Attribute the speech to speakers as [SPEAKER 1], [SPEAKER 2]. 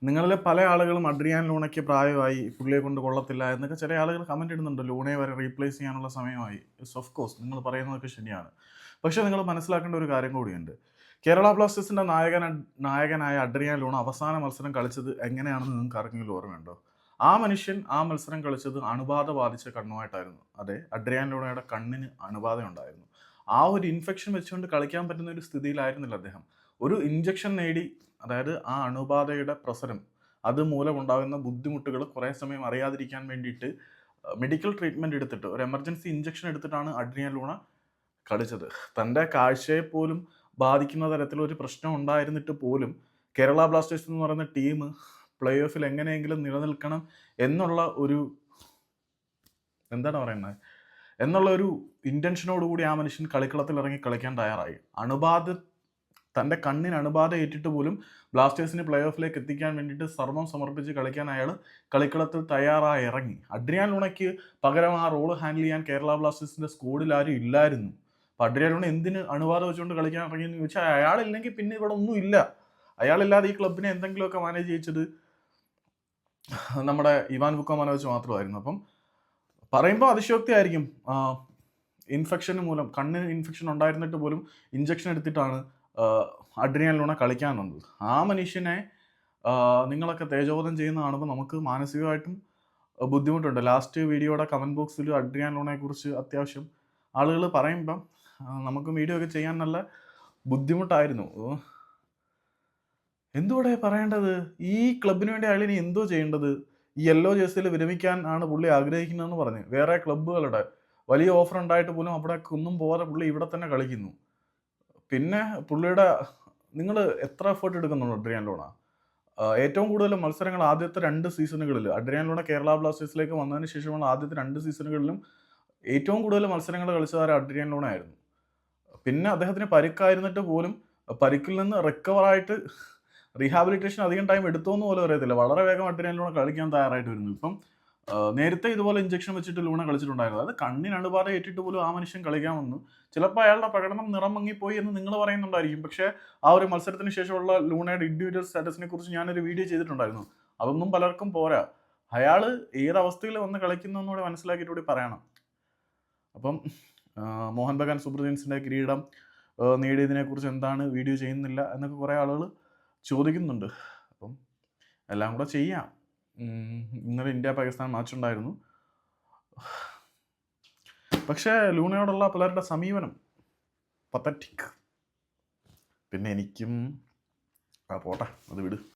[SPEAKER 1] നിങ്ങളിലെ പല ആളുകളും അഡ്രിയാൻ ലൂണയ്ക്ക് പ്രായമായി, പുള്ളിയെ കൊണ്ട് കൊള്ളത്തില്ല എന്നൊക്കെ ചില ആളുകൾ കമൻറ്റ് ഇടുന്നുണ്ട്. ലൂണയെ വരെ റീപ്ലേസ് ചെയ്യാനുള്ള സമയമായി. ഓഫ് കോഴ്സ് നിങ്ങൾ പറയുന്നതൊക്കെ ശരിയാണ്. പക്ഷേ നിങ്ങൾ മനസ്സിലാക്കേണ്ട ഒരു കാര്യം കൂടിയുണ്ട്. കേരള ബ്ലാസ്റ്റേഴ്സിൻ്റെ നായകനായ അഡ്രിയാൻ ലൂണ അവസാന മത്സരം കളിച്ചത് എങ്ങനെയാണെന്ന് നിങ്ങൾക്ക് ആർക്കെങ്കിലും ഓർമ്മയുണ്ടോ? ആ മനുഷ്യൻ ആ മത്സരം കളിച്ചത് അണുബാധ ബാധിച്ച കണ്ണുമായിട്ടായിരുന്നു. അതെ, അഡ്രിയാൻ ലൂണയുടെ കണ്ണിന് അണുബാധ ഉണ്ടായിരുന്നു. ആ ഒരു ഇൻഫെക്ഷൻ വെച്ചുകൊണ്ട് കളിക്കാൻ പറ്റുന്ന ഒരു സ്ഥിതിയിലായിരുന്നില്ല അദ്ദേഹം. ഒരു ഇഞ്ചക്ഷൻ നേടി, അതായത് ആ അണുബാധയുടെ പ്രസരം അത് മൂലമുണ്ടാകുന്ന ബുദ്ധിമുട്ടുകൾ കുറേ സമയം അറിയാതിരിക്കാൻ വേണ്ടിയിട്ട് മെഡിക്കൽ ട്രീറ്റ്മെൻറ്റ് എടുത്തിട്ട് ഒരു എമർജൻസി ഇഞ്ചക്ഷൻ എടുത്തിട്ടാണ് അഡ്രിയാൻ ലൂണ കളിച്ചത്. തൻ്റെ കാഴ്ചയെ പോലും ബാധിക്കുന്ന തരത്തിലൊരു പ്രശ്നം ഉണ്ടായിരുന്നിട്ട് പോലും കേരള ബ്ലാസ്റ്റേഴ്സ് എന്ന് പറയുന്ന ടീം പ്ലേ ഓഫിൽ എങ്ങനെയെങ്കിലും നിലനിൽക്കണം എന്നുള്ള ഒരു എന്താണ് പറയുന്നത് എന്നുള്ള ഒരു ഇൻറ്റൻഷനോടുകൂടി ആ മനുഷ്യൻ കളിക്കളത്തിൽ ഇറങ്ങി കളിക്കാൻ തയ്യാറായി. തൻ്റെ കണ്ണിന് അണുബാധ ഏറ്റിട്ട് പോലും ബ്ലാസ്റ്റേഴ്സിനെ പ്ലേ ഓഫിലേക്ക് എത്തിക്കാൻ വേണ്ടിയിട്ട് സർവ്വം സമർപ്പിച്ച് കളിക്കാൻ അയാൾ കളിക്കളത്തിൽ തയ്യാറായി ഇറങ്ങി. അഡ്രിയാൻ ലൂണയ്ക്ക് പകരം ആ റോള് ഹാൻഡിൽ ചെയ്യാൻ കേരള ബ്ലാസ്റ്റേഴ്സിൻ്റെ സ്ക്വാഡിൽ ആരും ഇല്ലായിരുന്നു. അപ്പോൾ അഡ്രിയാൻ ലൂണ എന്തിന് അണുബാധ വെച്ചുകൊണ്ട് കളിക്കാൻ ഇറങ്ങിയെന്ന് ചോദിച്ചാൽ അയാളില്ലെങ്കിൽ പിന്നെ ഇവിടെ ഒന്നും ഇല്ല. അയാളില്ലാതെ ഈ ക്ലബിനെ എന്തെങ്കിലുമൊക്കെ മാനേജ് ചെയ്യിച്ചത് നമ്മുടെ ഇവാൻ വുക്കോമാനോവിച്ച് മാത്രമായിരുന്നു. അപ്പം പറയുമ്പോൾ അതിശയോക്തി ആയിരിക്കും. ഇൻഫെക്ഷന് മൂലം കണ്ണിന് ഇൻഫെക്ഷൻ ഉണ്ടായിരുന്നിട്ട് പോലും ഇഞ്ചക്ഷൻ എടുത്തിട്ടാണ് അഡ്രിയാൻ ലൂണ കളിക്കാൻ വന്നത്. ആ മനുഷ്യനെ നിങ്ങളൊക്കെ തേജോവധം ചെയ്യുന്ന കാണുമ്പോൾ നമുക്ക് മാനസികമായിട്ടും ബുദ്ധിമുട്ടുണ്ട്. ലാസ്റ്റ് വീഡിയോയുടെ കമൻറ്റ് ബോക്സിൽ അഡ്രിയാൻ ലൂണയെക്കുറിച്ച് അത്യാവശ്യം ആളുകൾ പറയുമ്പം നമുക്ക് വീഡിയോ ഒക്കെ ചെയ്യാൻ നല്ല ബുദ്ധിമുട്ടായിരുന്നു. എന്തുകൂടെ പറയേണ്ടത്? ഈ ക്ലബിന് വേണ്ടി അയാൾ ഇനി എന്തോ ചെയ്യേണ്ടത്? ഈ യെല്ലോ ജേഴ്സിയിൽ വിരമിക്കാൻ ആണ് പുള്ളി ആഗ്രഹിക്കുന്നതെന്ന് പറഞ്ഞ് വേറെ ക്ലബ്ബുകളുടെ വലിയ ഓഫർ ഉണ്ടായിട്ട് പോലും അവിടെ ഒന്നും പോകാതെ പുള്ളി ഇവിടെ തന്നെ കളിക്കുന്നു. പിന്നെ പുള്ളിയുടെ നിങ്ങൾ എത്ര എഫേർട്ട് എടുക്കുന്നുണ്ട് അഡ്രിയാൻ ലൂണ? ഏറ്റവും കൂടുതൽ മത്സരങ്ങൾ ആദ്യത്തെ 2 സീസണുകളിൽ അഡ്രിയാൻ ലൂണ കേരള ബ്ലാസ്റ്റേഴ്സിലേക്ക് വന്നതിന് ശേഷമുള്ള ആദ്യത്തെ 2 സീസണുകളിലും ഏറ്റവും കൂടുതൽ മത്സരങ്ങൾ കളിച്ചത് അഡ്രിയാൻ ലൂണ ആയിരുന്നു. പിന്നെ അദ്ദേഹത്തിന് പരിക്കായിരുന്നിട്ട് പോലും പരിക്കിൽ നിന്ന് റിക്കവറായിട്ട് റീഹാബിലിറ്റേഷൻ അധികം ടൈം എടുത്തോന്ന് പോലും അറിയത്തില്ല. വളരെ വേഗം അഡ്രിയാൻ ലൂണ കളിക്കാൻ തയ്യാറായിട്ട് വരുന്നു. ഇപ്പം നേരത്തെ ഇതുപോലെ ഇഞ്ചക്ഷൻ വെച്ചിട്ട് ലൂണ കളിച്ചിട്ടുണ്ടായിരുന്നു. അത് കണ്ണിന് അണുബാധ ഏറ്റിട്ട് പോലും ആ മനുഷ്യൻ കളിക്കാൻ വന്നു. ചിലപ്പോൾ അയാളുടെ പ്രകടനം നിറം മങ്ങിപ്പോയി എന്ന് നിങ്ങൾ പറയുന്നുണ്ടായിരിക്കും. പക്ഷേ ആ ഒരു മത്സരത്തിന് ശേഷമുള്ള ലൂണയുടെ ഇൻഡിവിജ്വൽ സ്റ്റാറ്റസിനെ കുറിച്ച് ഞാനൊരു വീഡിയോ ചെയ്തിട്ടുണ്ടായിരുന്നു. അതൊന്നും പലർക്കും പോരാ. അയാൾ ഏതവസ്ഥയിൽ വന്ന് കളിക്കുന്നു എന്നുകൂടി മനസ്സിലാക്കിയിട്ട് കൂടി പറയണം. അപ്പം മോഹൻ ബഗാൻ സൂപ്പർ ജയൻസിൻ്റെ കിരീടം നേടിയതിനെക്കുറിച്ച് എന്താണ് വീഡിയോ ചെയ്യുന്നില്ല എന്നൊക്കെ കുറേ ആളുകൾ ചോദിക്കുന്നുണ്ട്. അപ്പം എല്ലാം കൂടെ ചെയ്യാം. ഇന്നലെ ഇന്ത്യ പാകിസ്ഥാൻ മാച്ച് ഉണ്ടായിരുന്നു. പക്ഷേ ലൂണയോടുള്ള പലരുടെ സമീപനം പത്തറ്റിക്. പിന്നെ എനിക്കും പോട്ടെ, അത് വിട്.